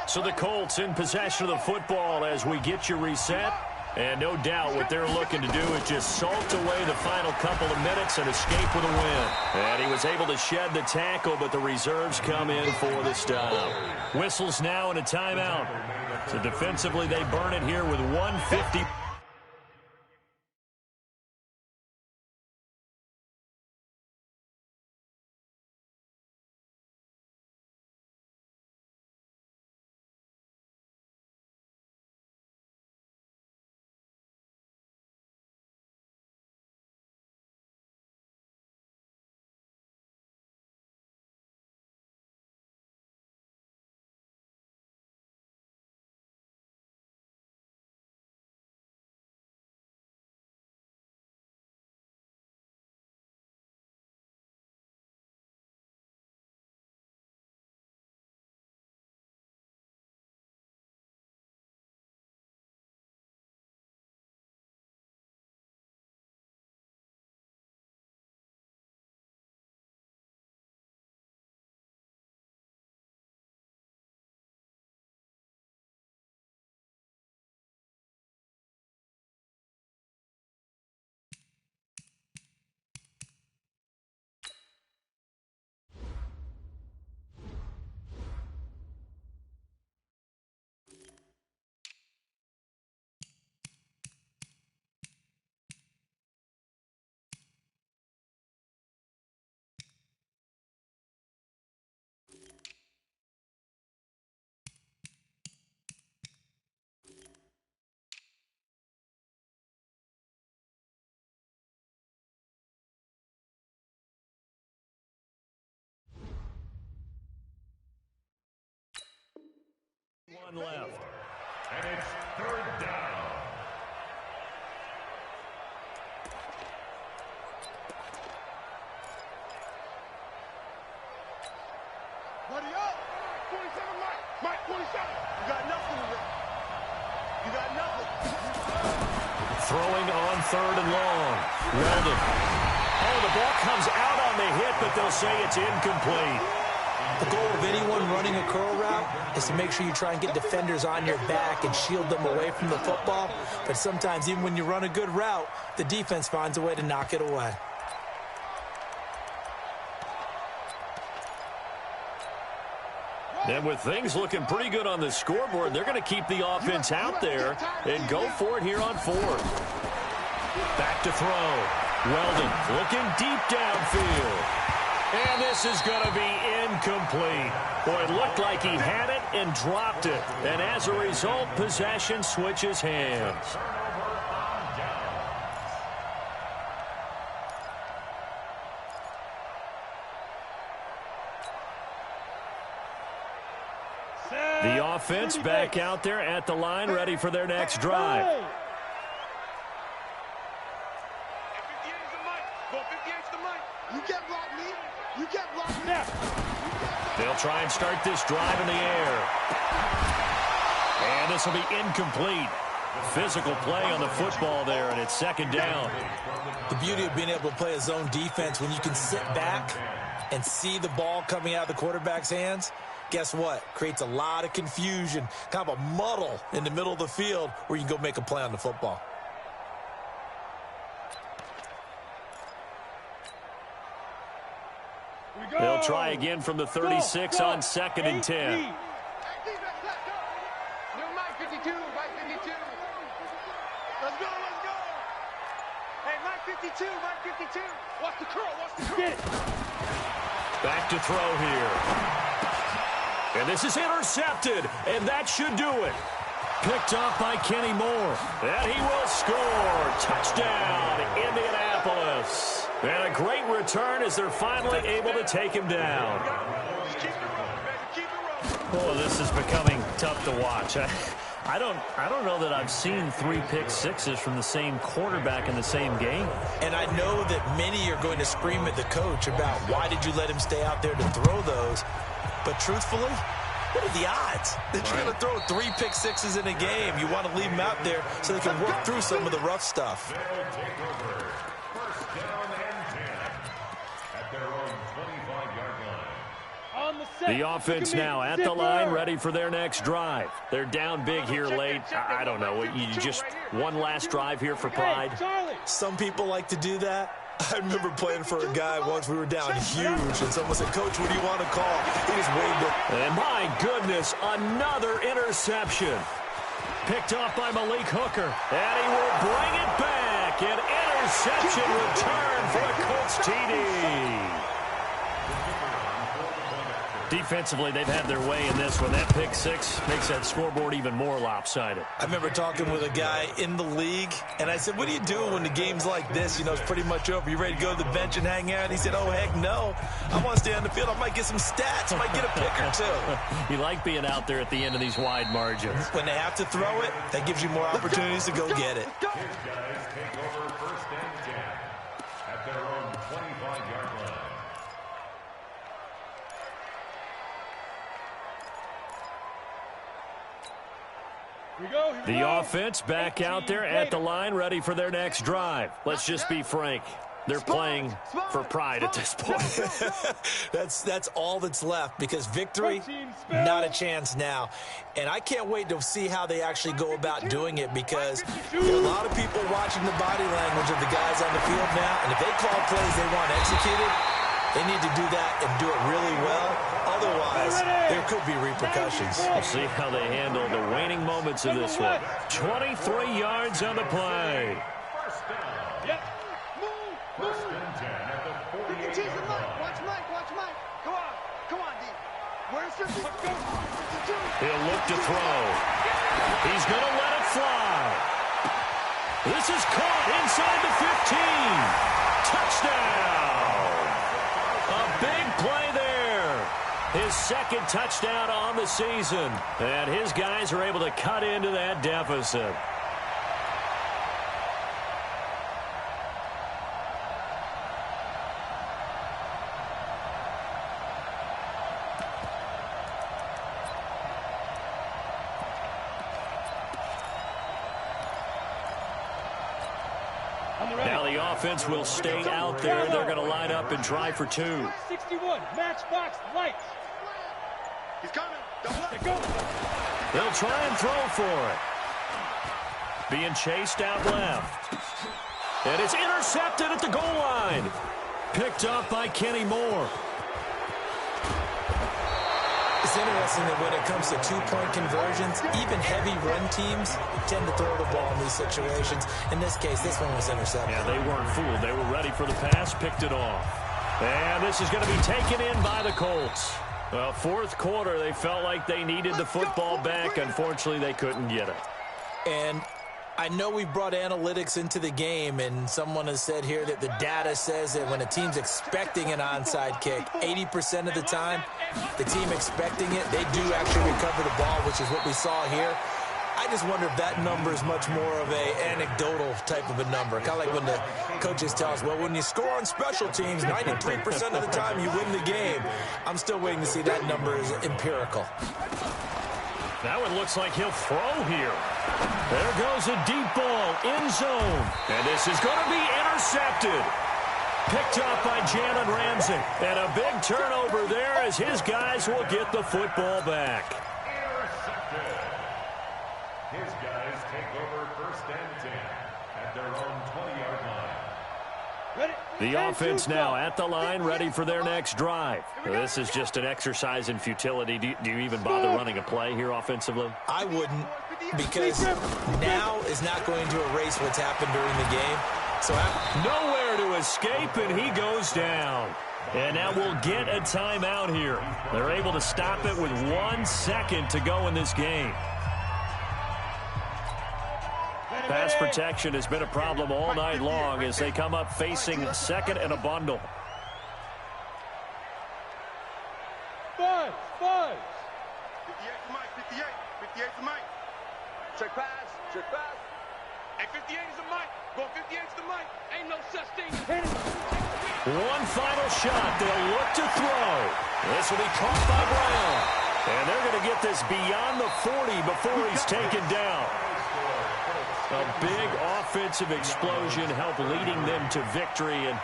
So the Colts in possession of the football as we get you reset. And no doubt what they're looking to do is just salt away the final couple of minutes and escape with a win. And he was able to shed the tackle, but the reserves come in for the stop. Whistles now and a timeout. So defensively, they burn it here with 1:50. 1 left. And it's 3rd down. Buddy up. 27, Mike. Mike, 27. You got nothing today. You got nothing. Throwing on 3rd and long. Weldon. Oh, the ball comes out on the hit, but they'll say it's incomplete. The goal of anyone running a curl route is to make sure you try and get defenders on your back and shield them away from the football. But sometimes, even when you run a good route, the defense finds a way to knock it away. And with things looking pretty good on the scoreboard, they're going to keep the offense out there and go for it here on 4th. Back to throw. Weldon looking deep downfield. And this is going to be incomplete. Boy, it looked like he had it and dropped it. And as a result, possession switches hands. The offense back out there at the line, ready for their next drive. 58's the mic. Go 58's the mic. You can't block me. You can't block me. They'll try and start this drive in the air. And this will be incomplete. Physical play on the football there, and it's 2nd down. The beauty of being able to play a zone defense when you can sit back and see the ball coming out of the quarterback's hands, guess what? Creates a lot of confusion, kind of a muddle in the middle of the field where you can go make a play on the football. They'll try again from the 36 on 2nd and 10. New Mike 52, Mike 52. Let's go, let's go. Hey, Mike 52, Mike 52. Watch the curl, watch the curl. Back to throw here. And this is intercepted, and that should do it. Picked off by Kenny Moore. And he will score. Touchdown, Indianapolis. And a great return as they're finally able to take him down. Just keep it rolling, baby. Keep it rolling. Oh, this is becoming tough to watch. I don't know that I've seen 3 pick sixes from the same quarterback in the same game. And I know that many are going to scream at the coach about why did you let him stay out there to throw those. But truthfully, what are the odds that you're going to throw 3 pick sixes in a game? You want to leave them out there so they can work through some of the rough stuff. They'll take over 1st down and 10 at their own 25-yard line. The offense now at the line, ready for their next drive. They're down big here late. I don't know. You just one last drive here for pride? Some people like to do that. I remember playing for a guy once. We were down huge, and someone said, "Coach, what do you want to call?" He just waved it. And my goodness, another interception. Picked off by Malik Hooker. And he will bring it back. An interception return for a Colts TD. Defensively, they've had their way in this one. That pick six makes that scoreboard even more lopsided. I remember talking with a guy in the league, and I said, "What do you do when the game's like this? You know, it's pretty much over. You ready to go to the bench and hang out?" He said, "Oh, heck no. I want to stay on the field. I might get some stats. I might get a pick or two." You like being out there at the end of these wide margins. When they have to throw it, that gives you more opportunities to go get it. His guys take over 1st and 10 at their own 25-yard line. The offense back out there at the line, ready for their next drive. Let's just be frank. They're playing for pride at this point. That's all that's left, because victory, not a chance now. And I can't wait to see how they actually go about doing it, because there are a lot of people watching the body language of the guys on the field now, and if they call plays they want executed, they need to do that and do it really well. Otherwise, there could be repercussions. We'll see how they handle the waning moments of this one. 23 yards on the play. First down. Yep. Move. 1st and 10 at the 48-yard Tease the mic. line. Watch Mike. Watch Mike. Come on, D. Where's 52? He'll look to throw. He's going to let it fly. This is caught inside the 15. Touchdown. A big play there. His second touchdown on the season. And his guys are able to cut into that deficit. Now the offense will stay out there. They're going to line up and try for 2. 61, matchbox, lights. He's coming. They'll try and throw for it. Being chased out left. And it's intercepted at the goal line. Picked up by Kenny Moore. It's interesting that when it comes to two-point conversions, even heavy run teams tend to throw the ball in these situations. In this case, this one was intercepted. Yeah, they weren't fooled. They were ready for the pass, picked it off. And this is going to be taken in by the Colts. Well, fourth quarter, they felt like they needed the football back. Unfortunately, they couldn't get it. And I know we brought analytics into the game, and someone has said here that the data says that when a team's expecting an onside kick, 80% of the time, the team expecting it, they do actually recover the ball, which is what we saw here. I just wonder if that number is much more of a anecdotal type of a number. Kind of like when the coaches tell us, well, when you score on special teams, 93% of the time you win the game. I'm still waiting to see that number is empirical. That one looks like he'll throw here. There goes a deep ball, end zone. And this is going to be intercepted. Picked up by Jalen Ramsey. And a big turnover there as his guys will get the football back. Intercepted. His guys take over 1st and 10 at their own 20-yard line. The offense now at the line, ready for their next drive. This is just an exercise in futility. Do you even bother running a play here offensively? I wouldn't, because now is not going to erase what's happened during the game. So nowhere to escape, and he goes down. And now we'll get a timeout here. They're able to stop it with 1 second to go in this game. Pass protection has been a problem all night long as they come up facing second and a bundle. Five. 58 to Mike, 58 to Mike. Check pass. Hey, 58 is a Mike. Go 58 to the Mike. Ain't no such thing. One final shot. They'll look to throw. This will be caught by Brown. And they're going to get this beyond the 40 before he's taken down. A big offensive explosion helped leading them to victory. And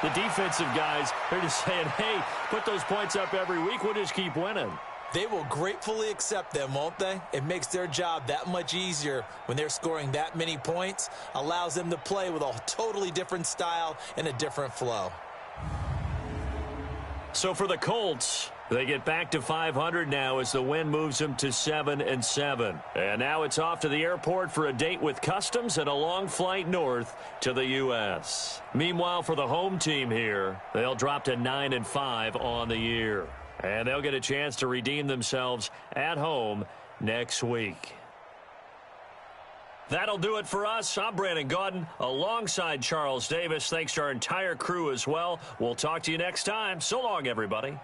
the defensive guys, they're just saying, hey, put those points up every week. We'll just keep winning. they will gratefully accept them, won't they? It makes their job that much easier when they're scoring that many points, allows them to play with a totally different style and a different flow. So for the Colts, they get back to 500 now as the win moves them to 7-7. And now it's off to the airport for a date with customs and a long flight north to the U.S. Meanwhile, for the home team here, they'll drop to 9-5 on the year. And they'll get a chance to redeem themselves at home next week. That'll do it for us. I'm Brandon Gaudin alongside Charles Davis. Thanks to our entire crew as well. We'll talk to you next time. So long, everybody.